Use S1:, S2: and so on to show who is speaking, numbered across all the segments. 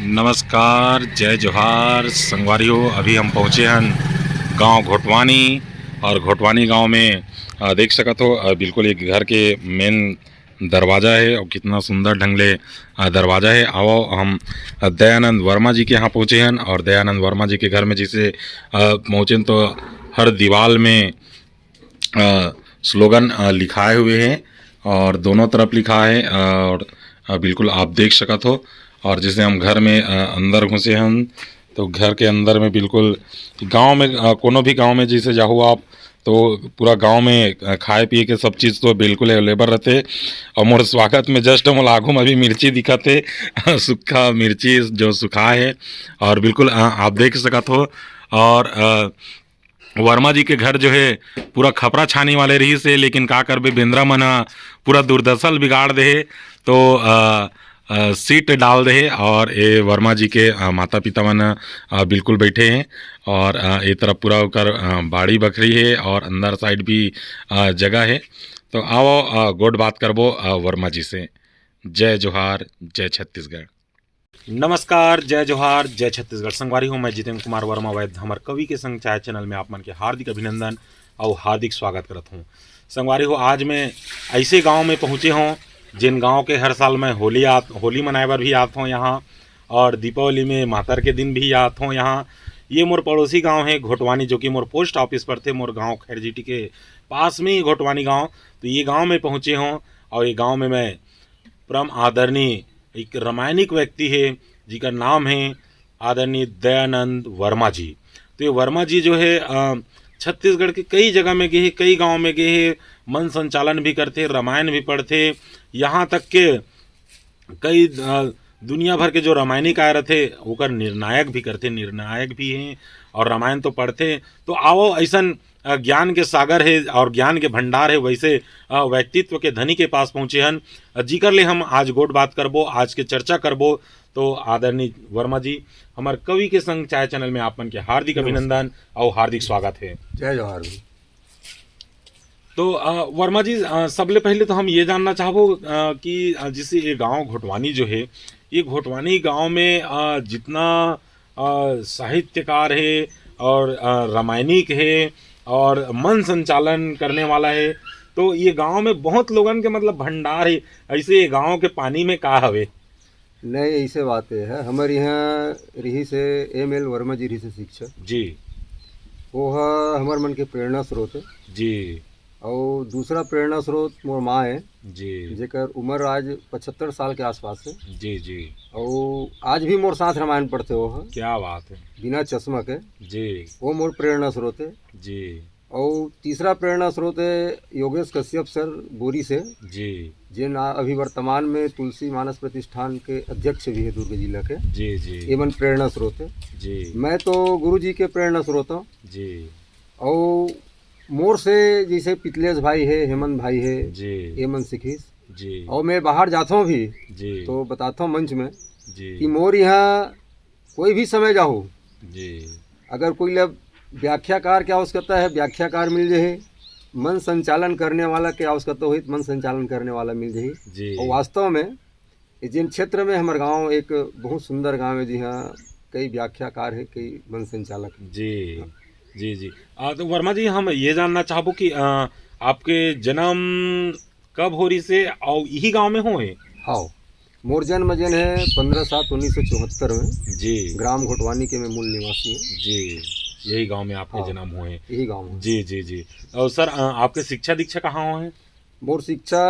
S1: नमस्कार, जय जोहार संगवारियों। अभी हम पहुँचे हैं गांव घोटवानी। और घोटवानी गांव में देख सकत हो बिल्कुल एक घर के मेन दरवाज़ा है और कितना सुंदर ढंग ले दरवाज़ा है। आओ हम दयानंद वर्मा जी के यहाँ पहुँचे हैं। और दयानंद वर्मा जी के घर में जैसे पहुँचे तो हर दीवार में स्लोगन लिखाए हुए हैं और दोनों तरफ लिखा है। और बिल्कुल आप देख सकत हो। और जैसे हम घर में अंदर घुसे हम तो घर के अंदर में बिल्कुल गांव में कोनो भी गांव में जैसे जाओ आप तो पूरा गांव में खाए पिए के सब चीज़ तो बिल्कुल अवेलेबल रहते। और मोर स्वागत में जस्ट मोर आगू में अभी मिर्ची दिखत है सूखा मिर्ची जो सूखा है। और बिल्कुल आप देख सकत हो। और वर्मा जी के घर जो है पूरा खपरा छानी वाले रही से, लेकिन का करबे बेंद्रा मन पूरा दुर्दशा बिगाड़ दे तो सीट डाल दे। और ये वर्मा जी के माता पिता मन बिल्कुल बैठे हैं। और ये तरफ पूरा होकर बाड़ी बकरी है और अंदर साइड भी जगह है। तो आओ गोड बात करबो वर्मा जी से। जय जोहार, जय छत्तीसगढ़। नमस्कार, जय जोहार, जय छत्तीसगढ़। संगवारी हूँ मैं जितेंद्र कुमार वर्मा वैद्य। हमारे कवि के संग चाय चैनल में आप मन के हार्दिक अभिनंदन और हार्दिक स्वागत करता हूँ। संगवारी हो, आज मैं ऐसे गांव में पहुँचे हूँ जिन गांव के हर साल मैं होली मनाए बर भी आता हूँ यहाँ, और दीपावली में मातर के दिन भी आता हूँ यहाँ। ये मोर पड़ोसी गांव है घोटवानी, जो कि मोर पोस्ट ऑफिस पर थे। मोर गांव खैरजीटी के पास में ही घोटवानी गांव। तो ये गांव में पहुँचे हूँ और ये गांव में मैं परम आदरणीय एक रामायणिक व्यक्ति है जिनका नाम है आदरणीय दयानंद वर्मा जी। तो ये वर्मा जी जो है छत्तीसगढ़ के कई जगह में गए, कई गांव में गए, मन संचालन भी करते, रामायण भी पढ़ते। यहाँ तक के कई दुनिया भर के जो रामायणिक आए रहते ओकर निर्णायक भी करते, निर्णायक भी हैं और रामायण तो पढ़ते। तो आओ ऐसन ज्ञान के सागर है और ज्ञान के भंडार है वैसे व्यक्तित्व के धनी के पास पहुँचे हन, जिकर ले हम आज गोट बात करबो, आज के चर्चा करबो। तो आदरणीय वर्मा जी, हमारे कवि के संग चाय चैनल में आप मन के हार्दिक अभिनंदन और हार्दिक स्वागत है।
S2: जय जोहार।
S1: तो वर्मा जी, सबले पहले तो हम ये जानना चाहबो कि जैसे ये गांव घोटवानी जो है, ये घोटवानी गांव में जितना साहित्यकार है और रामायणिक है और मन संचालन करने वाला है, तो ये गांव में बहुत लोगन के मतलब भंडार है। ऐसे ये गांव के पानी में का हवे?
S2: नहीं, ऐसे बात है हमारे यहाँ रही से एम.एल. वर्मा जी रही से शिक्षक
S1: जी,
S2: वो है हमार मन के प्रेरणा स्रोत है
S1: जी,
S2: और दूसरा प्रेरणा स्रोत मोर माँ है
S1: जी,
S2: जेकर उम्र आज 75 साल के आसपास है।
S1: जी, जी,
S2: और आज भी मोर साथ रामायण पढ़ते हो है,
S1: क्या बात है।
S2: बिना चश्मा के।
S1: जी,
S2: वो मोर प्रेरणा स्रोत है।
S1: जी,
S2: और तीसरा प्रेरणा स्रोत है योगेश कश्यप सर बोरी से,
S1: जी,
S2: जिन अभी वर्तमान में तुलसी मानस प्रतिष्ठान के अध्यक्ष भी है दुर्ग जिला के।
S1: जी, जी,
S2: एवं प्रेरणा स्रोत है।
S1: जी,
S2: मैं तो गुरु जी के प्रेरणा स्रोत हूँ।
S1: जी,
S2: और मोर से जैसे पितलेश भाई है, हेमंत भाई है,
S1: जी,
S2: हेमंत सिखीस।
S1: जी,
S2: और मैं बाहर जाता हूँ भी
S1: जी,
S2: तो बताता हूँ मंच में
S1: जी,
S2: कि मोर यहाँ कोई भी समय जाओ,
S1: जी,
S2: अगर कोई लब व्याख्याकार की आवश्यकता है व्याख्याकार मिल जाए, मन संचालन करने वाला की आवश्यकता हुई मन संचालन करने वाला मिल जाए।
S1: जी,
S2: और वास्तव में जिन क्षेत्र में हमारे गांव एक बहुत सुंदर गांव है, जी हाँ, कई व्याख्याकार है, कई मन संचालक है।
S1: जी, जी, जी। तो वर्मा जी, हम ये जानना चाहबो कि आपके जन्म कब हो रही से और यही गांव में हुए?
S2: हाँ, मोर जन्म जन है 15/7/1974 में।
S1: जी,
S2: ग्राम घोटवानी के मैं मूल निवासी हूँ।
S1: जी, यही गांव में आपके
S2: हाँ,
S1: जन्म हुए?
S2: यही गांव में।
S1: जी, जी, जी। और सर आपके शिक्षा दीक्षा कहाँ हुए?
S2: मोर शिक्षा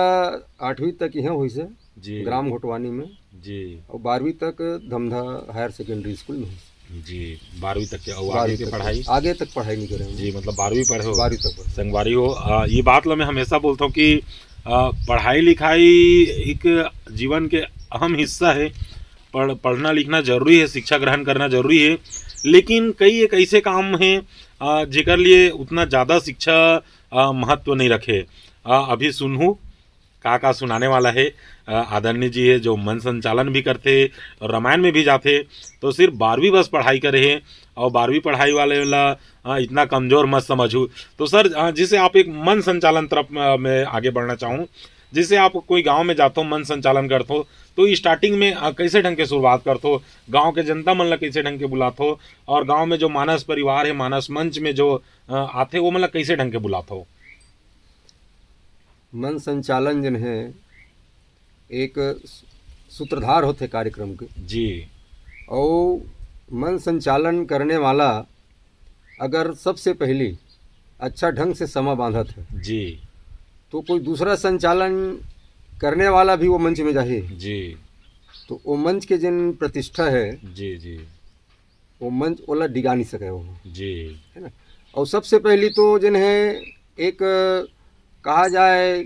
S2: 8वीं तक यहाँ हुई से
S1: जी,
S2: ग्राम घोटवानी में,
S1: जी,
S2: और 12वीं तक धमधा हायर सेकेंडरी स्कूल में हुई।
S1: जी, 12वीं तक के और आगे
S2: 12वीं
S1: की
S2: तक
S1: पढ़ाई?
S2: आगे तक पढ़ाई नहीं करेंगे।
S1: जी, मतलब 12वीं पढ़े हो?
S2: 12वीं तक पढ़े।
S1: संगवारी हो, ये बात ला मैं हमेशा बोलता हूँ कि पढ़ाई लिखाई एक जीवन के अहम हिस्सा है। पढ़ना लिखना जरूरी है, शिक्षा ग्रहण करना जरूरी है, लेकिन कई एक ऐसे काम हैं जेकर लिए उतना ज़्यादा शिक्षा महत्व नहीं रखे। अभी सुनहूँ का सुनाने वाला है आदरणीय जी है, जो मन संचालन भी करते और रामायण में भी जाते। तो सिर्फ 12वीं बस पढ़ाई करे हैं और 12वीं पढ़ाई वाले वाला इतना कमज़ोर मत समझूँ। तो सर जिसे आप एक मन संचालन तरफ मैं आगे बढ़ना चाहूँ, जैसे आप कोई गांव में जाते हो मन संचालन करते हो तो स्टार्टिंग में कैसे ढंग के शुरुआत करते हो, गांव के जनता मन ला कैसे ढंग के बुलाते हो, और गांव में जो मानस परिवार है मानस मंच में जो आते वो मतलब कैसे ढंग के बुलाते हो?
S2: मन संचालन जन है एक सूत्रधार होते कार्यक्रम के,
S1: जी
S2: और मन संचालन करने वाला अगर सबसे पहले अच्छा ढंग से समा बांधत है
S1: जी
S2: तो कोई दूसरा संचालन करने वाला भी वो मंच में जाए
S1: जी
S2: तो वो मंच के जिन प्रतिष्ठा है
S1: जी जी
S2: वो मंच ओला डिगा नहीं सके वो,
S1: जी
S2: है ना। और सबसे पहली तो जिन है एक कहा जाए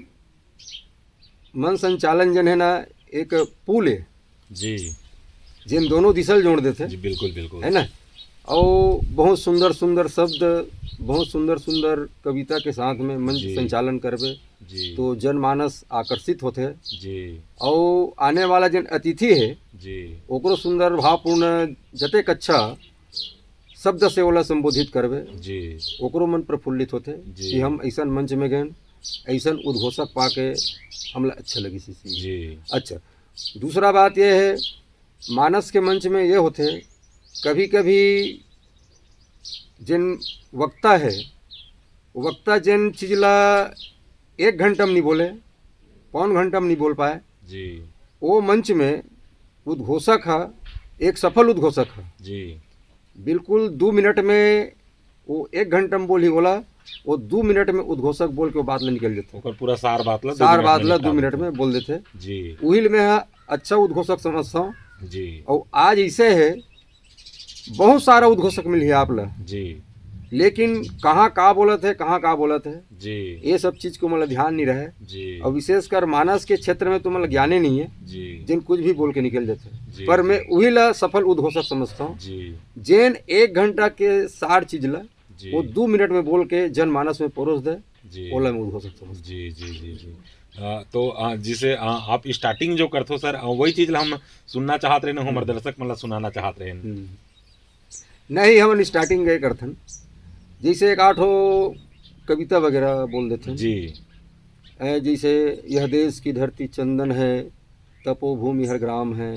S2: मन संचालन जन है ना एक पुल है
S1: जी
S2: जिन दोनों दिशा जोड़ देते,
S1: जी बिल्कुल बिल्कुल,
S2: है ना। और बहुत सुंदर सुंदर शब्द, बहुत सुंदर सुंदर कविता के साथ में मंच
S1: जी।
S2: संचालन करबे
S1: जी
S2: तो जनमानस आकर्षित होते हैं।
S1: जी
S2: और आने वाला जन अतिथि है
S1: जी
S2: ओकरो सुंदर भावपूर्ण जतेक अच्छा शब्द से ओला संबोधित करबे
S1: जी
S2: ओकरो मन प्रफुल्लित होते
S1: जी।
S2: कि हम ऐसा मंच में गए, ऐसा उद्घोषक पाके हमला अच्छा लगी सी।
S1: जी
S2: अच्छा, दूसरा बात यह है मानस के मंच में ये होते कभी कभी जिन वक्ता है वक्ता जिन चीज ला 1 घंटा में नहीं बोले, 1.25 घंटा में नहीं बोल पाए,
S1: जी
S2: वो मंच में उद्घोषक है एक सफल उद्घोषक है
S1: जी
S2: बिल्कुल 2 मिनट में वो 1 घंटा में बोल ही बोला वो 2 मिनट में उद्घोषक बोल के वो बात ला निकल जाते,
S1: ओकर पूरा सार बात ला
S2: सार बात ला 2 मिनट में बोल देते।
S1: जी
S2: वही में है अच्छा उद्घोषक समझता हूँ।
S1: जी
S2: और आज ऐसे है बहुत सारा उद्घोषक मिल है आप ला,
S1: जी
S2: लेकिन कहाँ का बोलत है कहाँ का बोलत है
S1: जी
S2: ये सब चीज को मतलब ध्यान नहीं रहे।
S1: जी
S2: और विशेषकर मानस के क्षेत्र में तो मतलब ज्ञाने नहीं है
S1: जी
S2: जिन कुछ भी बोल के निकल जाते
S1: जी,
S2: हैं। पर मैं वही ला सफल उद्घोषक समझता हूँ
S1: जी
S2: जिन 1 घंटा के सार चीज ला
S1: जी
S2: वो 2 मिनट में बोल के जनमानस में परोस दे,
S1: जी
S2: ओला में उद्घोषक समझता
S1: जी जी जी जी तो जिसे आप स्टार्टिंग जो करते हो सर वही चीज ला हम सुनना चाहते रहे हमारे दर्शक मतलब सुनाना चाहते रहे।
S2: हूँ। नहीं हम स्टार्टिंग गए करथन जैसे एक 8 कविता वगैरह बोल देते हैं।
S1: जी
S2: जैसे यह देश की धरती चंदन है, तपोभूमि हर ग्राम है,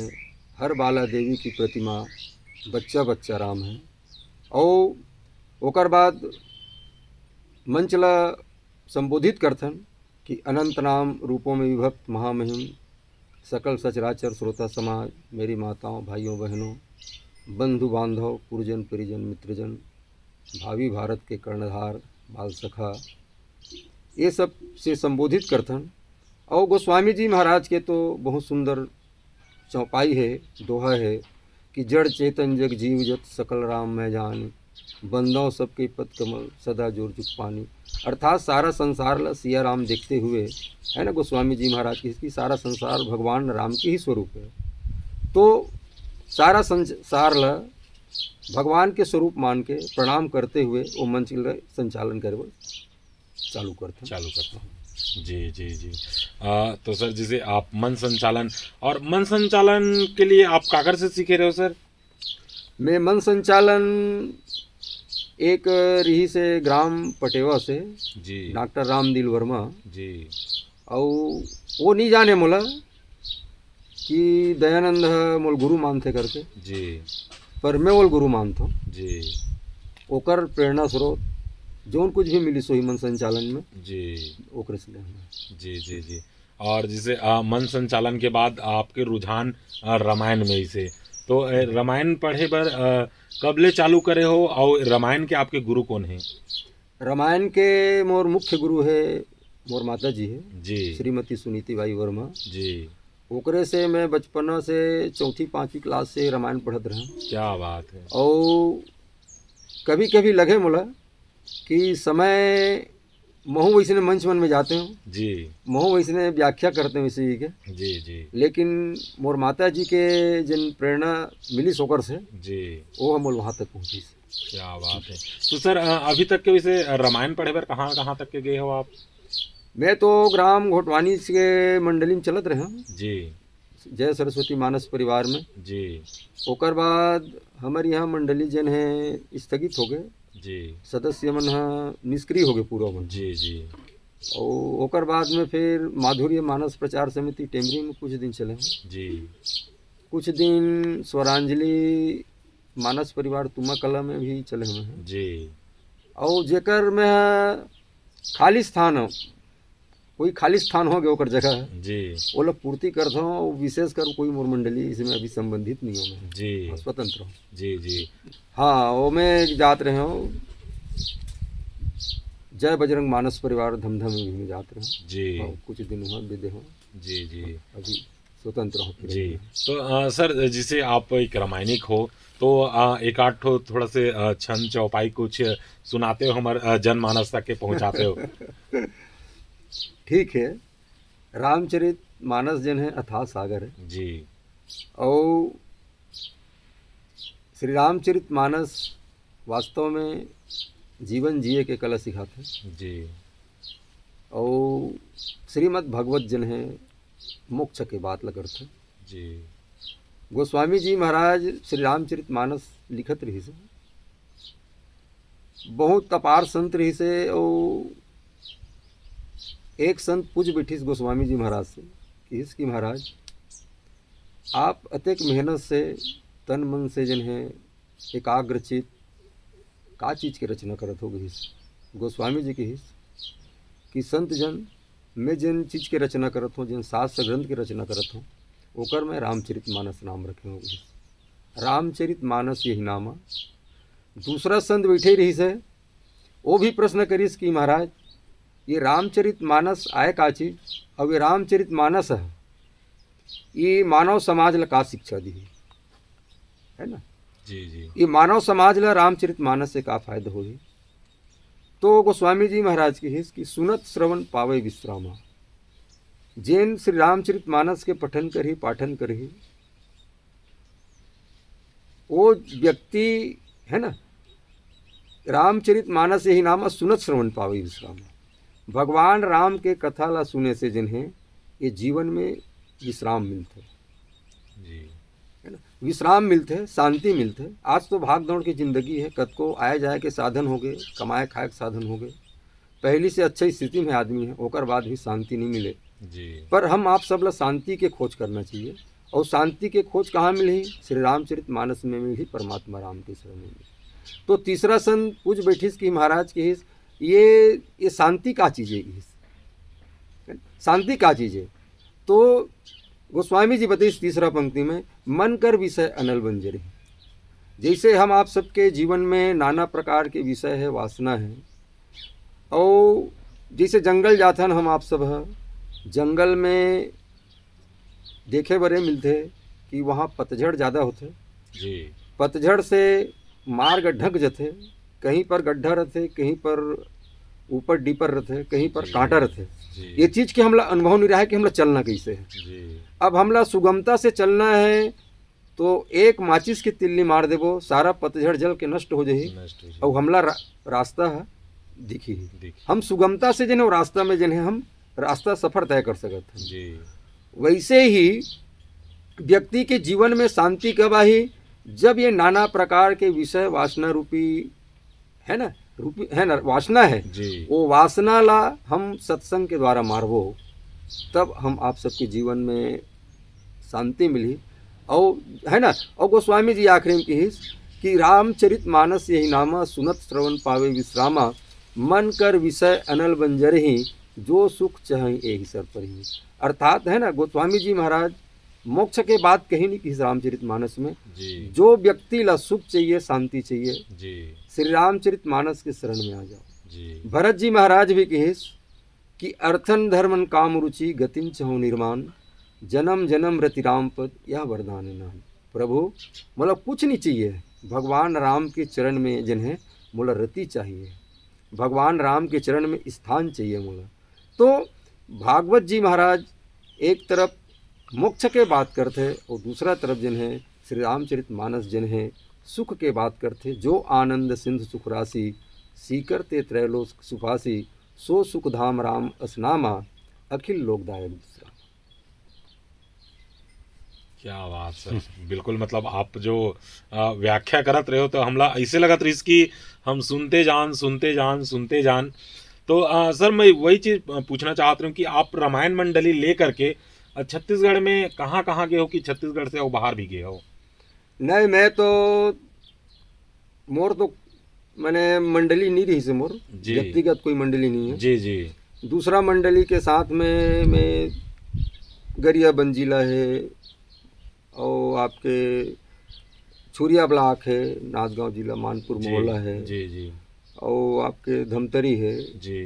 S2: हर बाला देवी की प्रतिमा, बच्चा बच्चा राम है। और ओकर बाद मंचला संबोधित करथन कि अनंत नाम रूपों में विभक्त महामहिम सकल सचराचर श्रोता समाज, मेरी माताओं भाइयों बहनों, बंधु बांधव पुरजन परिजन मित्रजन, भावी भारत के कर्णधार बाल सखा, ये सब से संबोधित करथन। और गोस्वामी जी महाराज के तो बहुत सुंदर चौपाई है, दोहा है कि जड़ चेतन जग जीव जत सकल राम मैं जान, बंदों सबके पद कमल सदा जोर चुक पानी। अर्थात सारा संसार ला सिया राम देखते हुए, है ना, गोस्वामी जी महाराज की सारा संसार भगवान राम के ही स्वरूप है। तो सारा संसार ला भगवान के स्वरूप मान के प्रणाम करते हुए वो मंच का संचालन करे चालू करते
S1: हूँ। जी जी जी तो सर जैसे आप मन संचालन और मन संचालन के लिए आप काकर से सीखे रहे हो सर?
S2: मैं मन संचालन एक रिही से ग्राम पटेवा से
S1: जी
S2: डॉक्टर रामदिल वर्मा
S1: जी
S2: और वो नहीं जाने मोला कि दयानंद मोल गुरु मानते करके
S1: जी
S2: पर मैं वो गुरु मानता हूँ
S1: जी
S2: ओकर प्रेरणा स्रोत जो कुछ भी मिली सोही मन संचालन में
S1: जी
S2: ओकरे से लेना।
S1: जी जी जी और जैसे मन संचालन के बाद आपके रुझान रामायण में ही से तो रामायण पढ़े बर कब ले चालू करे हो और रामायण के आपके गुरु कौन हैं?
S2: रामायण के मोर मुख्य गुरु है मोर माता जी है
S1: जी
S2: श्रीमती सुनीति बाई वर्मा
S1: जी
S2: ओकरे से मैं बचपना से 4ठी-5वीं क्लास से रामायण पढ़त रहा।
S1: क्या बात है।
S2: और कभी कभी लगे मोला कि समय महू वैसने मंच मन में जाते हो
S1: जी
S2: महू वैसने व्याख्या करते हैं वैसे ही के
S1: जी जी
S2: लेकिन मोर माता जी के जिन प्रेरणा मिली सोकर से
S1: जी
S2: वो हम वहाँ तक पहुँची।
S1: क्या बात है। तो सर अभी तक के वैसे रामायण पढ़े पर कहाँ कहाँ तक के गए हो आप?
S2: मैं तो ग्राम घोटवानी के मंडली में चलत रहे
S1: जी
S2: जय सरस्वती मानस परिवार में।
S1: जी
S2: ओकर बाद हमारे यहाँ मंडली जन है स्थगित हो गए,
S1: जी
S2: सदस्य मन निष्क्रिय हो गए पूरा मन।
S1: जी जी
S2: और ओकर बाद में फिर माधुर्य मानस प्रचार समिति टेमरी में कुछ दिन चले हैं।
S1: जी
S2: कुछ दिन स्वरांजलि मानस परिवार तुमा कला में भी चले हुए हैं।
S1: जी
S2: और जेकर में खाली स्थान हो, कोई खाली स्थान हो गया ओकर जगह
S1: जी
S2: वो लोग पूर्ति करते हो। विशेष कर कोई मोर मंडली इसमें अभी संबंधित नहीं हो मैं,
S1: जी
S2: स्वतंत्र हूँ।
S1: जी जी
S2: हाँ वो मैं जात रहे हो जय बजरंग मानस परिवार धमधम में भी जाते रहे
S1: जी
S2: और कुछ दिन हुआ विदे हो,
S1: जी जी
S2: अभी स्वतंत्र हो फिर।
S1: जी। तो सर जिसे आप एक रामायणिक हो तो एक आध ठो थोड़ा से छंद चौपाई कुछ सुनाते हो हमारे जनमानस तक के पहुंचाते हो।
S2: ठीक है। रामचरित मानस जन है अथाह सागर है।
S1: जी
S2: और श्री रामचरित मानस वास्तव में जीवन जिए के कला सिखाते हैं।
S1: जी
S2: और श्रीमद् भगवत जन है मोक्ष के बात लगते हैं।
S1: जी
S2: गोस्वामी जी महाराज श्री रामचरित मानस लिखत रही से, बहुत अपार संत रही से। और एक संत पूछ बैठिस गोस्वामी जी महाराज से कि इसकी महाराज आप अत्यक मेहनत से तन मन से जन है एकाग्रचित का चीज़ की रचना करत हो गई। गोस्वामी जी की हिस कि संत जन मैं जिन चीज़ की रचना करत हूँ, जिन शास्त्र ग्रंथ की रचना करत हूँ, ओकर मैं रामचरित मानस नाम रखे हो गई। रामचरित मानस यही नामा। दूसरा संत बैठे रही से वो भी प्रश्न करीस कि महाराज ये रामचरित मानस आए का चीज, अब ये रामचरित मानस है ये मानव समाज ला का शिक्षा दी है ना।
S1: जी जी
S2: ये मानव समाज ला रामचरित मानस से का फायदा होगी। तो गोस्वामी जी महाराज की हिस कि सुनत श्रवण पावे विश्रामा। जैन श्री रामचरित मानस के पठन करही पाठन करही वो व्यक्ति है ना, रामचरित मानस यही नाम सुनत श्रवण पावे विश्रामा। भगवान राम के कथा ला सुने से जिन्हें ये जीवन में विश्राम मिलते
S1: जी
S2: है ना, विश्राम मिलते, शांति मिलते। आज तो भाग दौड़ की ज़िंदगी है, कद को आए जाए के साधन हो गए, कमाए खाए के साधन हो गए, पहली से अच्छी स्थिति में आदमी है, ओकर बाद भी शांति नहीं मिले।
S1: जी
S2: पर हम आप सब ला शांति के खोज करना चाहिए। और शांति के खोज कहाँ मिली? श्री रामचरित मानस में मिली, परमात्मा राम के शरण में मिली। तो तीसरा संत पूछ बैठिस कि महाराज की हिस ये शांति का चीज़ है, शांति का चीज़ है। तो गोस्वामी जी बताइए तीसरा पंक्ति में मन कर विषय अनल बंजर है। जैसे हम आप सबके जीवन में नाना प्रकार के विषय है, वासना है। और जैसे जंगल जाथन हम आप सब है, जंगल में देखे बड़े मिलते कि वहाँ पतझड़ ज़्यादा होते।
S1: जी
S2: पतझड़ से मार्ग ढक जाते, कहीं पर गड्ढा रहते, कहीं पर ऊपर डीपर रहते, कहीं पर कांटा रहते। ये चीज़ के हमला अनुभव नहीं रहा है कि हमला चलना कैसे है।
S1: जी
S2: अब हमला सुगमता से चलना है तो एक माचिस की तिल्ली मार देबो, सारा पतझड़ जल के नष्ट हो जाही। और हमला रास्ता है दिखी ही। हम सुगमता से जन रास्ता में जन हम रास्ता सफर तय कर सकते हैं। जी वैसे ही व्यक्ति के जीवन में शांति कब आई? जब ये नाना प्रकार के विषय वासना रूपी है ना वासना है जी। वो वासना ला हम सत्संग के द्वारा मारबो, तब हम आप सबके जीवन में शांति मिली। और है ना, और गोस्वामी जी आखिरी में की कि रामचरित मानस यही नामा, सुनत श्रवण पावे विश्रामा, मन कर विषय अनल बंजर ही, जो सुख चाहे यही सर पर ही। अर्थात है ना, गोस्वामी जी महाराज मोक्ष के बात कहीं नहीं की रामचरित मानस में जी। जो व्यक्ति ला सुख चाहिए, शांति चाहिए जी, श्री रामचरित मानस के शरण में आ जाओ जी। भरत जी महाराज भी कहिस कि अर्थन धर्मन काम रुचि गतिम चहो निर्माण, जन्म जन्म रति राम पद यह वरदान नाम। प्रभु मतलब कुछ नहीं चाहिए, भगवान राम के चरण में जिन्हें मोला रति चाहिए, भगवान राम के चरण में स्थान चाहिए मोला। तो भागवत जी महाराज एक तरफ मोक्ष के बात करते और दूसरा तरफ जिन्हें श्री रामचरित मानस जिन्हें सुख के बात करते। जो आनंद सिंधु सुख राशि, सीकरते त्रैलोक सुफासी, सो सुख धाम राम असनामा, अखिल लोकदायक विश्राम।
S1: क्या बात सर, बिल्कुल मतलब आप जो व्याख्या करत रहे हो तो हमला ऐसे लगत रही कि हम सुनते जान तो सर मैं वही चीज़ पूछना चाहता हूँ कि आप रामायण मंडली ले करके छत्तीसगढ़ में कहाँ कहाँ गए हो कि छत्तीसगढ़ से और बाहर भी गए हो?
S2: नहीं, मैं तो मोर तो मैंने मंडली नहीं रही से मोर,
S1: जी।
S2: व्यक्तिगत कोई मंडली नहीं है।
S1: जी जी
S2: दूसरा मंडली के साथ में मैं गरिया बंजीला है, और आपके छुरिया ब्लॉक है, नाथगांव जिला मानपुर
S1: जी
S2: मोहल्ला है,
S1: जी जी
S2: और आपके धमतरी है,
S1: जी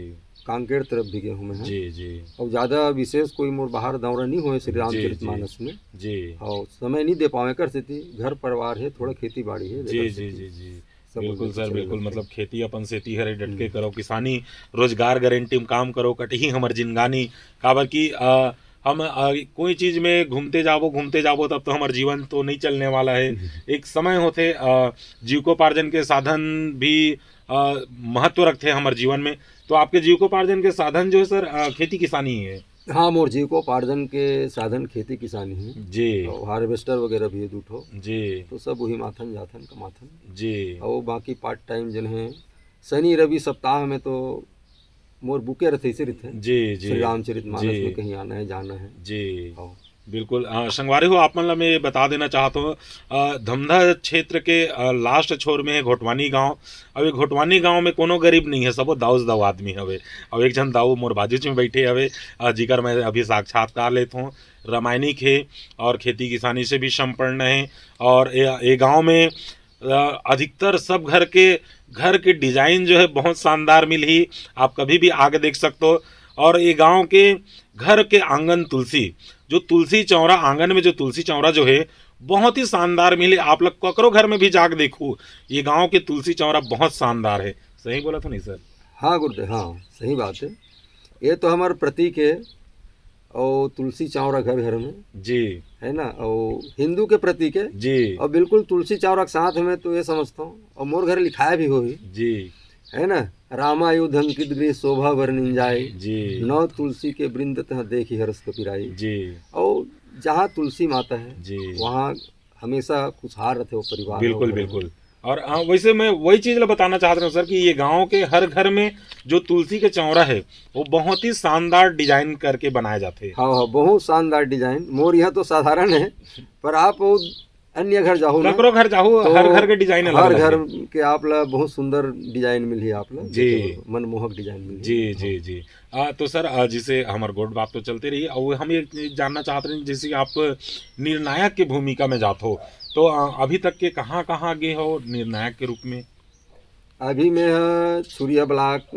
S2: कांकेर तरफ भी गए हूँ मैं।
S1: जी जी
S2: और ज़्यादा विशेष कोई मोर बाहर दौरा नहीं हुए श्री रामचरित मानस में।
S1: जी
S2: और समय नहीं दे पावे कर से थी, घर परिवार है, थोड़ा खेती बाड़ी है।
S1: जी जी जी जी
S2: सब
S1: बिल्कुल
S2: लेके
S1: सर,
S2: चले
S1: बिल्कुल
S2: जाते
S1: मतलब खेती अपन सेती हरे डट के करो, किसानी रोजगार गारंटी में काम करो, कटही हमर जिनगानी। काबर की हम कोई चीज में घूमते जाबो तब तो हमार जीवन तो नहीं चलने वाला है। एक समय होते जीविकोपार्जन के साधन भी महत्व रखते हैं हमारे जीवन में। तो आपके जीविकोपार्जन के साधन जो है सर खेती किसानी ही है।
S2: हाँ, मोर जीविकोपार्जन के साधन खेती किसानी है।
S1: जी
S2: और हार्वेस्टर वगैरह भी है दूठो,
S1: जी
S2: तो सब वही माथन जाथन कमाथन।
S1: जी
S2: और बाकी पार्ट टाइम जन है, शनि रवि सप्ताह में तो मोर बुके रहते इसे रहते
S1: जी जी
S2: श्री रामचरित मानस
S1: जी
S2: में कहीं आना है जाना है।
S1: जी
S2: और
S1: बिल्कुल संगवारी हो आप मतलब मैं बता देना चाहता हूँ धमधा क्षेत्र के लास्ट छोर में है घोटवानी गांव। अब ये घोटवानी गांव में कोनो गरीब नहीं है, सबो दाऊस दाऊ आदमी हवे। अब एक जन दाऊ मोर बाजू में बैठे हवे जिकर मैं अभी साक्षात्कार लेता हूँ। रामायणिक है और खेती किसानी से भी संपन्न है। और ये गांव में अधिकतर सब घर के डिजाइन जो है बहुत शानदार मिली, आप कभी भी आगे देख सकते हो। और ये गांव के घर के आंगन जो तुलसी चौरा आंगन में जो तुलसी चौरा जो है बहुत ही शानदार मिले। आप लोग ककरो घर में भी जाके देखो, ये गांव के तुलसी चौरा बहुत शानदार है। सही बोला था नहीं सर?
S2: हाँ गुरुदेव, हाँ सही बात है। ये तो हमारा प्रतीक है, और तुलसी चावरा घर घर में
S1: जी
S2: है ना, और हिंदू के प्रतीक है
S1: जी
S2: और बिल्कुल तुलसी चावरा के साथ में तो ये समझता हूँ। और मोर घर लिखाया भी हो
S1: जी
S2: है ना, रामायुध अंकित गृह शोभा वर्णिन जाए,
S1: जी
S2: नौ तुलसी के वृंद तह देखी हर्ष कपिराई।
S1: जी
S2: और जहाँ तुलसी माता है
S1: जी
S2: वहाँ हमेशा खुशहाल रहते वो परिवार।
S1: बिल्कुल बिल्कुल। और वैसे मैं वही चीज़ बताना चाहता हूँ सर कि ये गांव के हर घर में जो तुलसी के चौरा है वो बहुत ही शानदार डिजाइन करके बनाए जाते हैं।
S2: हाँ हाँ, बहुत शानदार डिजाइन। मोर यहाँ तो साधारण है, पर आप वो अन्य घर जाओ ना,
S1: ककरो घर जाओ
S2: तो
S1: हर घर के डिजाइन अलग
S2: हर
S1: अलग
S2: घर
S1: है।
S2: के आप ला बहुत सुंदर डिजाइन मिली आप ला
S1: जी
S2: मनमोहक डिजाइन मिली।
S1: जी जी जी तो सर जिसे हमारे गोड बात तो चलते रही और हम ये जानना चाहते हैं जैसे आप निर्णायक की भूमिका में जाते हो तो अभी तक के कहाँ कहाँ गए हो निर्णायक के रूप में?
S2: अभी मैं छुरिया ब्लॉक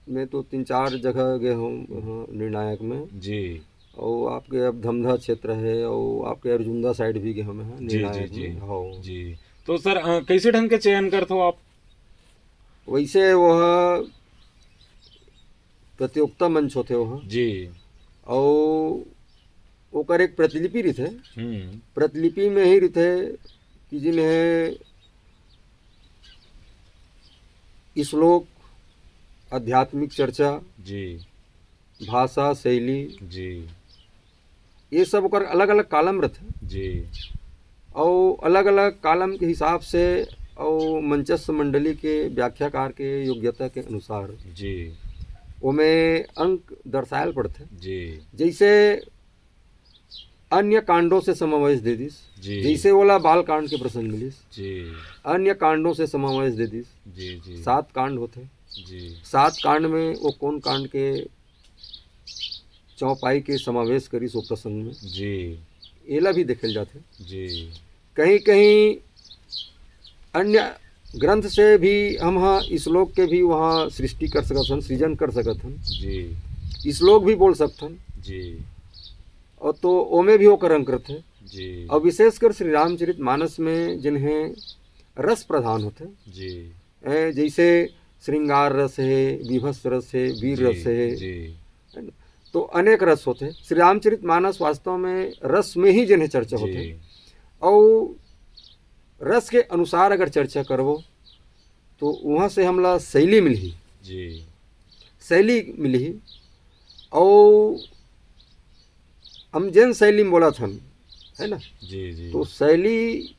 S2: में तो 3-4 जगह गए हूँ निर्णायक में।
S1: जी
S2: और आपके अब धमधा क्षेत्र है, और आपके अर्जुंदा साइड भी गए हम हैं
S1: जी जी
S2: निर्णायक
S1: जी
S2: में। हाँ
S1: जी। तो सर कैसे ढंग के चयन करते हो आप?
S2: वैसे वह प्रतियोगिता मंच होते वहाँ,
S1: जी
S2: और ओकर एक प्रतिलिपि रहते,
S1: हम्म
S2: प्रतिलिपि में ही रहते कि जिन्हें श्लोक, आध्यात्मिक चर्चा,
S1: जी
S2: भाषा शैली,
S1: जी
S2: ये सब ओकर अलग अलग कॉलम रहते।
S1: जी
S2: और अलग अलग कॉलम के हिसाब से और मंचस्थ मंडली के व्याख्याकार के योग्यता के अनुसार
S1: जी
S2: उनमें अंक दर्शायल पड़ते।
S1: जी
S2: जैसे अन्य कांडों से समावेश दे दिस,
S1: जी
S2: जैसे बोला बाल कांड के प्रसंग मिलिस,
S1: जी
S2: अन्य कांडों से समावेश दे दिस।
S1: जी जी
S2: 7 कांड होते,
S1: जी
S2: 7 कांड में वो कौन कांड के चौपाई के समावेश करी सो प्रसंग में
S1: जी
S2: एला भी देखल जाते।
S1: जी
S2: कहीं कहीं अन्य ग्रंथ से भी हम हाँ श्लोक के भी वहाँ सृष्टि कर सकत हन, सृजन कर सकत हन,
S1: जी
S2: श्लोक भी बोल सकथन।
S1: जी
S2: और तो ओमे भी वो करंक रहते।
S1: जी
S2: और विशेषकर श्री रामचरित मानस में जिन्हें रस प्रधान होते,
S1: जी
S2: जैसे श्रृंगार रस है, विभत्स रस है, वीर रस है,
S1: जी
S2: है ना? तो अनेक रस होते। श्री रामचरित मानस वास्तव में रस में ही जिन्हें चर्चा होते। और रस के अनुसार अगर चर्चा करवो तो वहाँ से हमला शैली मिली,
S1: जी
S2: शैली मिली। और हम जैन शैली में बोला था है ना,
S1: जी जी
S2: तो शैली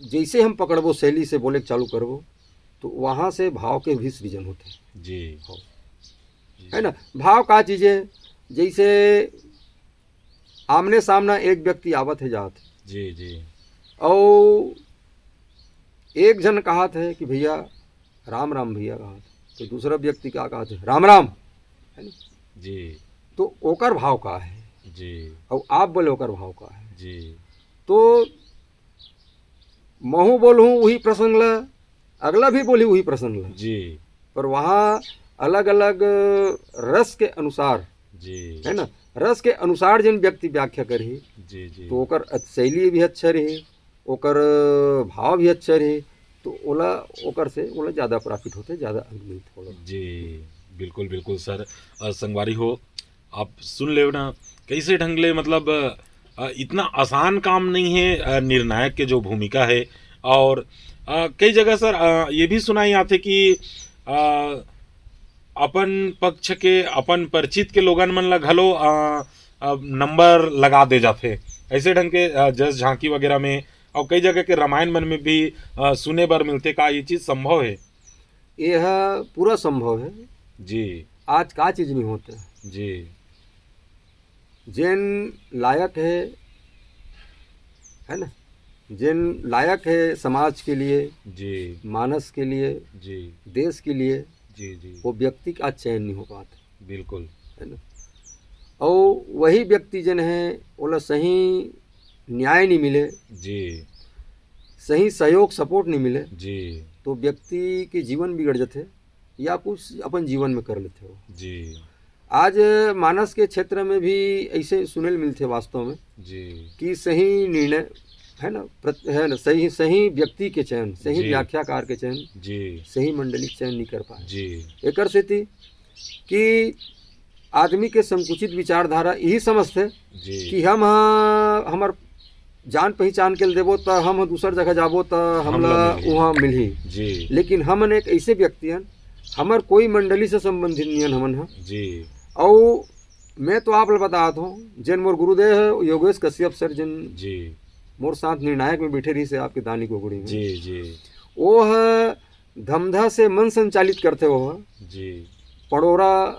S2: जैसे हम पकड़बो, शैली से बोले चालू करबो तो वहाँ से भाव के भी सृजन होते हैं।
S1: जी
S2: है ना। भाव का चीज़ है, जैसे आमने सामना एक व्यक्ति आवत है जात है,
S1: जी जी
S2: और एक जन कहा था कि भैया राम राम भैया कहा था, तो दूसरा व्यक्ति क्या कहा था, राम राम, है ना।
S1: जी
S2: तो ओकर भाव का है,
S1: जी
S2: और आप बोले ओकर भाव का है,
S1: जी
S2: तो महू बोलूँ वही प्रसंग ला, अगला भी बोली वही प्रसंग ला,
S1: जी
S2: पर वहाँ अलग अलग रस के अनुसार,
S1: जी
S2: है ना, रस के अनुसार जिन व्यक्ति व्याख्या करी,
S1: जी जी
S2: तो ओकर शैली भी अच्छा रही, ओकर भाव भी अच्छा रही, तो ओला ओकर से ओला ज़्यादा प्रॉफिट होते, ज़्यादा अंक मिलते ओला।
S1: जी बिल्कुल बिल्कुल सर। संगवारी हो, आप सुन ले ना कैसे ढंगले, मतलब इतना आसान काम नहीं है निर्णायक के जो भूमिका है। और कई जगह सर ये भी सुनाई आते कि अ, अपन पक्ष के अपन परिचित के लोगन मन ला घलो नंबर लगा दे जाते ऐसे ढंग के जस झांकी वगैरह में, और कई जगह के रामायण मन में भी सुने बर मिलते। का ये चीज़ संभव है?
S2: यह पूरा संभव है।
S1: जी
S2: आज का चीज़ नहीं होता,
S1: जी
S2: जिन लायक है ना, जिन लायक है समाज के लिए,
S1: जी
S2: मानस के लिए,
S1: जी
S2: देश के लिए,
S1: जी जी
S2: वो व्यक्ति का चयन नहीं हो पाता,
S1: बिल्कुल
S2: है ना। और वही व्यक्ति जन है बोला सही न्याय नहीं मिले,
S1: जी
S2: सही सहयोग सपोर्ट नहीं मिले,
S1: जी
S2: तो व्यक्ति के जीवन बिगड़ जाते, या कुछ अपन जीवन में कर लेते हो।
S1: जी
S2: आज मानस के क्षेत्र में भी ऐसे सुनेल मिलते वास्तव में,
S1: जी
S2: कि सही निर्णय है ना, है ना, सही सही व्यक्ति के चयन, सही
S1: जी।
S2: व्याख्याकार के चयन,
S1: जी
S2: सही मंडली के चयन नहीं कर पाए।
S1: जी
S2: एकर से थी कि आदमी के संकुचित विचारधारा यही समझते
S1: जी
S2: कि हम हमार जान पहचान के देबो तो हम दूसर जगह जाबो तो हमला
S1: हमला मिलही।
S2: वहाँ मिलही,
S1: जी
S2: लेकिन हमन एक ऐसे व्यक्ति हन, हमार कोई मंडली से संबंधित नहीं हन हमन हा।
S1: जी
S2: और मैं तो आप बताता हूँ, जिन मोर गुरुदेव है योगेश कश्यप सर, जिन
S1: जी
S2: मोर साथ निर्णायक में बैठे रही से आपके दानी गोगड़ी में,
S1: जी जी
S2: वो है धमधा से मन संचालित करते हो,
S1: जी
S2: पड़ोरा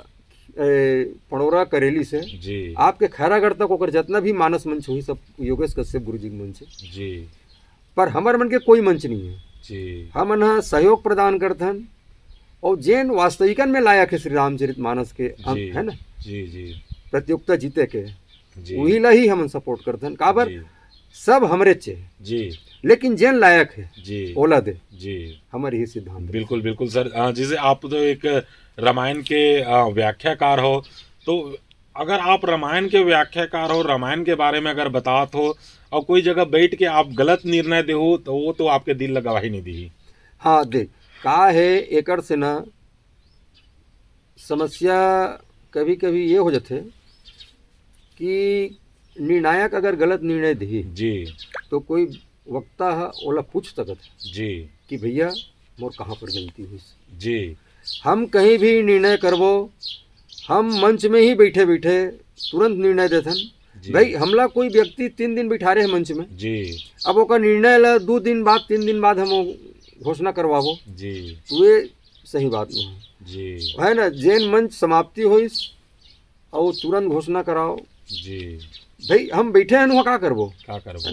S2: करेली से
S1: जी
S2: आपके खैरागढ़ तक ओकर जितना भी मानस मंच हुई सब योगेश कश्यप गुरु जी के मंच है।
S1: जी
S2: पर हमार मन के कोई मंच नहीं है,
S1: जी
S2: हम न सहयोग प्रदान करते हैं, और जैन वास्तविकन में लायक है श्री रामचरित मानस के
S1: जी
S2: है ना,
S1: जी जी
S2: प्रतियोगिता जीते के,
S1: जी
S2: वही ला ही हम सपोर्ट करते हैं। काबर
S1: जी
S2: सब हमरे चे,
S1: जी
S2: लेकिन जैन लायक है
S1: जी
S2: ओला दे,
S1: जी
S2: हमारे ही सिद्धांत है।
S1: बिल्कुल बिल्कुल सर। जैसे आप तो एक रामायण के व्याख्याकार हो, तो अगर आप रामायण के व्याख्याकार हो, रामायण के बारे में अगर बतात हो, और कोई जगह बैठ के आप गलत निर्णय दे हो, तो वो तो आपके दिल लगा ही नहीं दी।
S2: हाँ देख का है, एकड़ से ना समस्या कभी कभी ये हो जाते कि निर्णायक अगर गलत निर्णय दी,
S1: जी
S2: तो कोई वक्ता है ओला पूछ सकत है
S1: जी
S2: कि भैया मोर कहाँ पर गलती हुई।
S1: जी
S2: हम कहीं भी निर्णय करबो, हम मंच में ही बैठे बैठे तुरंत निर्णय देथन।
S1: जी
S2: भाई हमला कोई व्यक्ति 3 दिन बिठा रहे हैं मंच में,
S1: जी
S2: अब ओका निर्णय ला 2 दिन बाद 3 दिन बाद हम वो घोषणा करवाबो,
S1: जी
S2: तो ये सही बात नहीं है,
S1: जी
S2: है ना। जैन मंच समाप्ति होइस और तुरंत घोषणा कराओ,
S1: जी
S2: भाई हम बैठे हैं वहाँ का करबो,
S1: क्या करबो,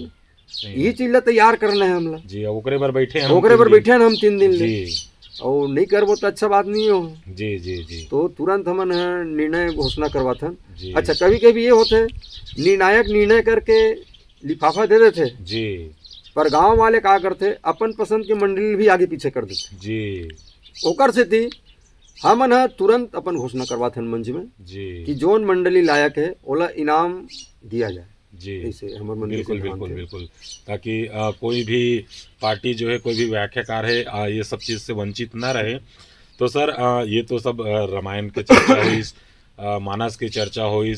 S2: यही चीज ला तैयार करना है हमला,
S1: जी ओकरे पर बैठे हैं
S2: ओकरे पर बैठे हैं हम 3 दिन ले,
S1: जी
S2: और नहीं करबो तो अच्छा बात नहीं हो,
S1: जी जी जी
S2: तो तुरंत हमन निर्णय घोषणा करवाथन।
S1: जी
S2: अच्छा कभी कभी ये होते निर्णायक निर्णय करके लिफाफा दे देते,
S1: जी
S2: पर गांव वाले का करते अपन पसंद के मंडली भी आगे पीछे कर देते,
S1: जी
S2: ओकर से थी हमन तुरंत अपन घोषणा करवाथन मंच में
S1: जी
S2: कि जोन मंडली लायक है ओला इनाम दिया जाए।
S1: जी
S2: ऐसे हमर मंडली
S1: बिल्कुल
S2: सिद्धांत
S1: बिल्कुल
S2: है।
S1: बिल्कुल, ताकि कोई भी पार्टी जो है, कोई भी व्याख्याकार है, ये सब चीज़ से वंचित ना रहे। तो सर ये तो सब रामायण के चर्चा हुई, मानस की चर्चा हुई,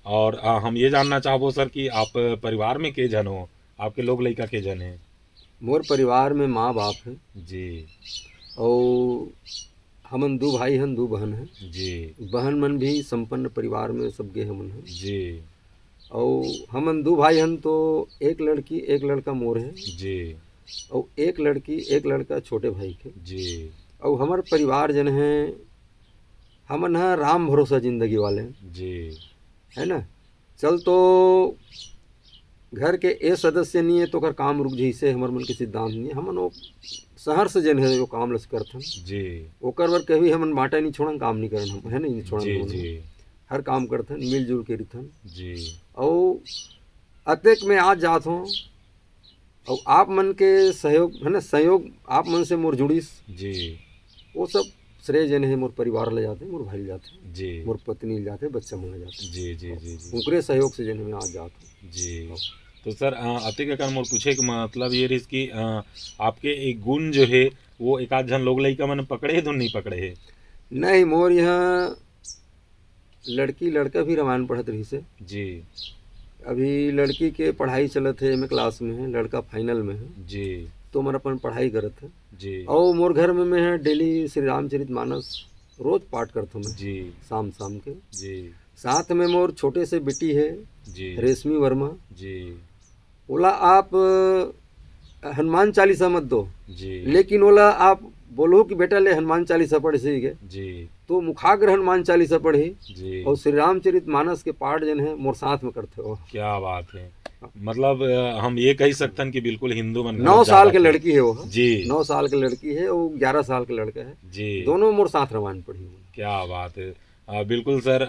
S1: और हम ये जानना चाहबो सर कि आप परिवार में के जन हो, आपके लोग लड़का के जन है?
S2: मोर परिवार में माँ बाप है,
S1: जी
S2: और हमन 2 भाई हन 2 बहन है,
S1: जी
S2: बहन मन भी संपन्न परिवार में सब गे हमन है,
S1: जी
S2: और हमन 2 भाई हन, तो 1 लड़की 1 लड़का मोर है,
S1: जी
S2: और 1 लड़की 1 लड़का छोटे भाई के।
S1: जी
S2: और हमार परिवार जन है हमन ह राम भरोसा जिंदगी वाले हैं,
S1: जी
S2: है ना। चल तो घर के ए सदस्य नहीं है तो कर काम रुक जइसे हमर मन के सिद्धांत नहीं है। हमन वो शहर से जन है वो काम लस करथन,
S1: जी
S2: ओकर बर कभी हमन बाटा नहीं छोड़न, काम नहीं करन हम, है नहीं छोड़न
S1: जी
S2: हमन
S1: जी
S2: हर काम करथन मिलजुल के रथन।
S1: जी
S2: और अतेक में आज जात हूँ और आप मन के सहयोग है ना, सहयोग आप मन से मोर जुड़िस,
S1: जी
S2: वो सब श्रेय जन है मोर परिवार ले जाते, मोर भाई ले जाते,
S1: जी
S2: मोर पत्नी ले जाते, बच्चा मन ले जाते,
S1: जी जी जी जी
S2: उनके सहयोग से जन मैं आज जात हूँ।
S1: जी। तो सर अतिक अगर मोर पूछे के मतलब ये रही कि आपके एक गुण जो है वो एक आध जन लोग लइका मन पकड़े है तो नहीं पकड़े है।
S2: नहीं, मोर यहाँ लड़की लड़का भी रामायण पढ़त रही से।
S1: जी
S2: अभी लड़की के पढ़ाई चलत है, एम क्लास में है, लड़का फाइनल में है,
S1: जी
S2: तो मन अपन पढ़ाई करत है।
S1: जी
S2: और मोर घर में मैं डेली श्री रामचरित मानस रोज पाठ करता हूँ मैं,
S1: जी
S2: शाम शाम के।
S1: जी
S2: साथ में मोर छोटे से बेटी है
S1: जी
S2: रेशमी वर्मा,
S1: जी
S2: बोला आप हनुमान चालीसा मत दो,
S1: जी
S2: लेकिन बोला आप बोलो कि बेटा ले हनुमान चालीसा पढ़ सी गए,
S1: जी
S2: तो मुखाग्र हनुमान चालीसा पढ़ी
S1: जी
S2: और श्री रामचरित मानस के पाठ जन है मोर साथ में करते हो।
S1: क्या बात है। मतलब हम ये कह सकते कि बिल्कुल हिंदू मन
S2: 9 साल की लड़की है वो,
S1: जी
S2: 9 साल की लड़की है, वो 11 साल का लड़का है,
S1: जी
S2: दोनों मोर साथ रामायण पढ़ी हुई।
S1: क्या बात है। बिल्कुल सर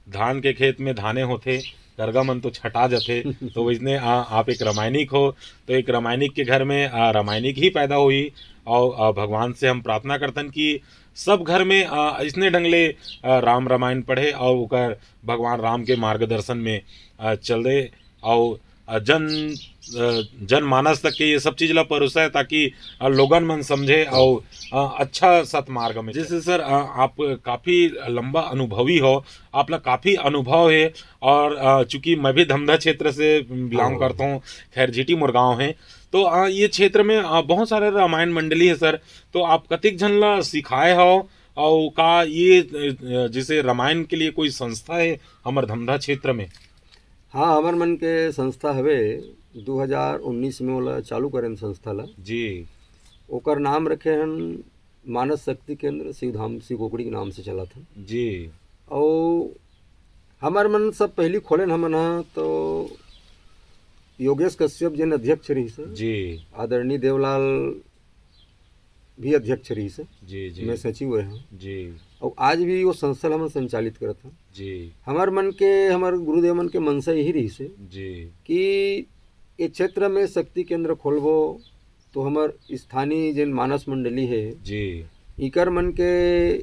S1: धान के खेत में धाने होते करगा मन तो छटा जाते तो वैसने आप एक रामायणिक हो तो एक रामायणिक के घर में रामायणिक ही पैदा हुई और भगवान से हम प्रार्थना करतन कि सब घर में इसने ढंगले राम रामायण पढ़े और ओकर भगवान राम के मार्गदर्शन में चले और जनमानस तक के ये सब चीज ला परोसे ताकि लोगन मन समझे और अच्छा सतमार्ग में। जैसे सर आप काफ़ी लंबा अनुभवी हो, आप ला काफ़ी अनुभव है और चूंकि मैं भी धमधा क्षेत्र से बिलोंग करता हूँ, खैर जीटी मोर गाँव है, तो ये क्षेत्र में बहुत सारे रामायण मंडली है सर। तो आप कतिक जन ला सिखाए हो और का ये जैसे रामायण के लिए कोई संस्था है हमार धमधा क्षेत्र में।
S2: हाँ, हमर मन के संस्था हवे 2019 में ओला चालू करें संस्था ला।
S1: जी
S2: ओकर नाम रखे हन मानस शक्ति केंद्र शिवधाम शिव कोकड़ी के नाम से चला था।
S1: जी
S2: और हमार मन सब पहली खोलन हमन हा तो योगेश कश्यप जिन अध्यक्ष रही से,
S1: जी
S2: आदरणीय देवलाल भी अध्यक्ष रही से,
S1: जी जी
S2: मैं सचिव रहा
S1: जी
S2: और आज भी वो संस्था हमन संचालित करत हन।
S1: जी
S2: हमार मन के हमार गुरुदेव मन के मनसा यही रही से
S1: जी
S2: कि ये क्षेत्र में शक्ति केंद्र खोलबो तो हमार स्थानीय जिन मानस मंडली है
S1: जी
S2: इकर मन के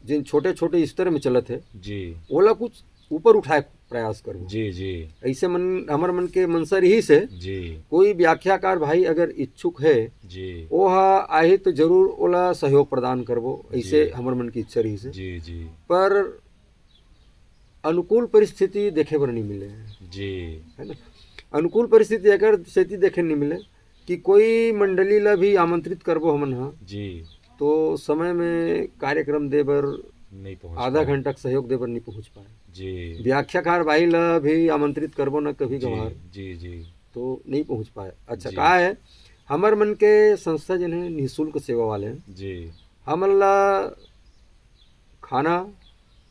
S2: जिन छोटे छोटे स्तर में चलत है
S1: जी
S2: ओला कुछ ऊपर उठाए प्रयास करो।
S1: जी जी
S2: ऐसे मन हमार मन के मनसा रही से
S1: जी
S2: कोई व्याख्याकार भाई अगर इच्छुक है
S1: जी
S2: वो आए तो जरूर ओला सहयोग प्रदान करबो, ऐसे
S1: जी।
S2: हमार मन की इच्छा रही से।
S1: जी जी
S2: पर अनुकूल परिस्थिति देखे बर नहीं मिले,
S1: जी
S2: है ना। अनुकूल परिस्थिति अगर स्थिति देखे नहीं मिले कि कोई मंडली ला भी आमंत्रित करबो हमन हा
S1: जी
S2: तो समय में कार्यक्रम दे बर
S1: नहीं पहुंच
S2: आधा
S1: पाए।
S2: घंटा सहयोग दे बर नहीं पहुंच पाए।
S1: जी
S2: व्याख्याकार भाई ला भी आमंत्रित करबो न कभी
S1: जी
S2: कभार
S1: जी जी
S2: तो नहीं पहुंच पाए। अच्छा
S1: जी।
S2: का है हमार मन के संस्था जन है निःशुल्क सेवा वाले हैं,
S1: जी
S2: हमन ला खाना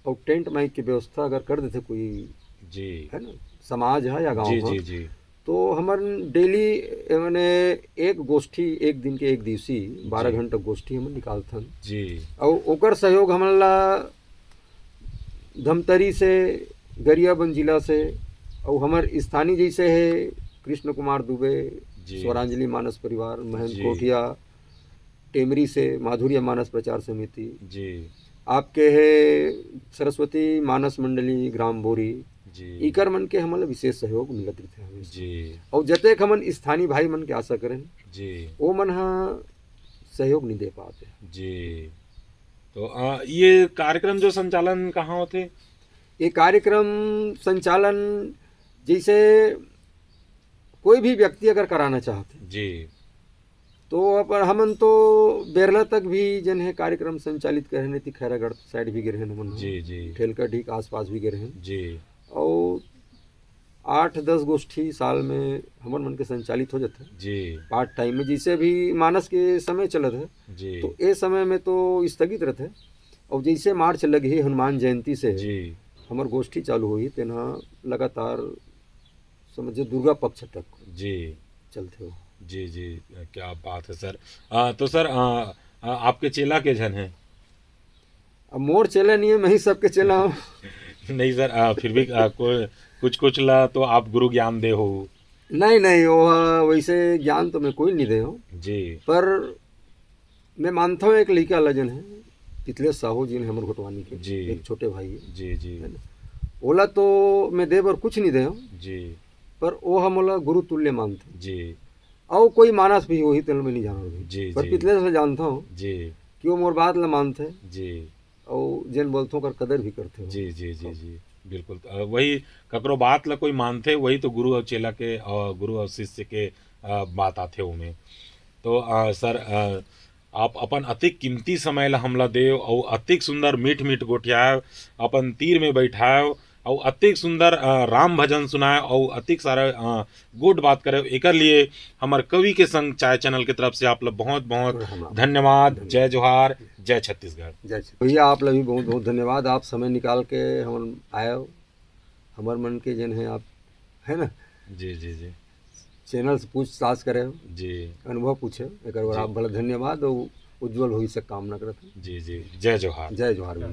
S2: और टेंट माइक की व्यवस्था अगर कर देते कोई,
S1: जी
S2: है ना, समाज है या गांव
S1: जी
S2: है
S1: जी जी
S2: तो हमार डेली मैंने एक गोष्ठी एक दिन के एक दिवसीय 12
S1: जी।
S2: घंटा गोष्ठी हमन निकालथन
S1: जी
S2: और ओकर सहयोग हमन ला धमतरी से गरियाबंद जिला से और हमार स्थानीय जैसे है कृष्ण कुमार दुबे,
S1: जी।
S2: स्वरांजलि मानस परिवार, महेंद्र
S1: जी।
S2: कोठिया, टेमरी से माधुर्य मानस प्रचार समिति,
S1: जी
S2: आपके है सरस्वती मानस मंडली ग्राम बोरी,
S1: जी
S2: इकर मन के हमन ला विशेष सहयोग मिलत रहते हमेशा।
S1: जी
S2: और जतेक हमन स्थानीय भाई मन के आशा करें
S1: जी
S2: वो मन हा सहयोग नहीं दे पाते।
S1: जी। तो ये कार्यक्रम जो संचालन कहाँ होते।
S2: ये कार्यक्रम संचालन जैसे कोई भी व्यक्ति अगर कराना चाहते
S1: जी
S2: तो पर हमन तो बेरला तक भी जन है कार्यक्रम संचालित करे नहीं, खैरागढ़ साइड भी गिरे हैं हमन,
S1: जी जी
S2: ठेलका ढीक आसपास भी गिरे हैं
S1: जी
S2: और 8-10 गोष्ठी साल में हमन मन के संचालित हो जाते हैं
S1: जी
S2: पार्ट टाइम में, जिसे भी मानस के समय चलत है
S1: जी
S2: तो ये समय में तो स्थगित रहते हैं और जैसे मार्च लगी हनुमान जयंती से
S1: जी
S2: हमार गोष्ठी चालू हुई तेना लगातार समझे दुर्गा पक्ष तक
S1: जी
S2: चलते हो।
S1: जी जी। क्या बात है सर। तो सर आपके चेला के जन हैं?
S2: अब मोर चले नहीं है, मैं ही सबके चला हूँ।
S1: नहीं सर, फिर भी कोई कुछ कुछ ला तो आप गुरु ज्ञान दे हो।
S2: नहीं नहीं वो वैसे ज्ञान तो मैं कोई नहीं दे हूँ,
S1: जी
S2: पर मैं मानता हूँ एक लड़का लजन है पितलेश साहू जी ने हमर घोटवानी के
S1: जी
S2: एक छोटे भाई है
S1: जी जी
S2: है ना। ओला तो मैं दे बर कुछ नहीं दे हूँ,
S1: जी
S2: पर वो हम ओला गुरु तुल्य मानते हैं।
S1: जी
S2: और कोई मानस भी वही तेल में नहीं जाना भी,
S1: जी
S2: पर
S1: जी
S2: पितलेश से जानता हूँ
S1: जी
S2: कि वो मोर बात ला मानते हैं
S1: जी
S2: और जिन बोलते कर कदर भी करते हो।
S1: जी जी जी जी बिल्कुल। वही ककरो बात ला कोई मानथे, वही तो गुरु और चेला के और गुरु और शिष्य के बात आथे ओमे। तो सर आप अपन अतिक कीमती समय ला हमला देव और अतिक सुंदर मीठ मीठ गोठियाव अपन तीर में बैठाव और अतिक सुंदर राम भजन सुनाए और अतिक सारा गुड बात करे, एकर लिए हमार कवि के संग चाय चैनल की तरफ से आप लोग बहुत बहुत धन्यवाद। जय जोहार, जय छत्तीसगढ़।
S2: जय श्री- भैया आप लोग भी बहुत बहुत धन्यवाद, आप समय निकाल के हम आए हो हमार मन के जन है आप, है ना।
S1: जी जी जी
S2: चैनल से पूछताछ करे हो,
S1: जी
S2: अनुभव पूछे एक बार
S1: जी
S2: आप बड़ा धन्यवाद और उज्जवल भविष्य कामना करते
S1: जी जी। जय जोहार।
S2: जय जोहार भैया।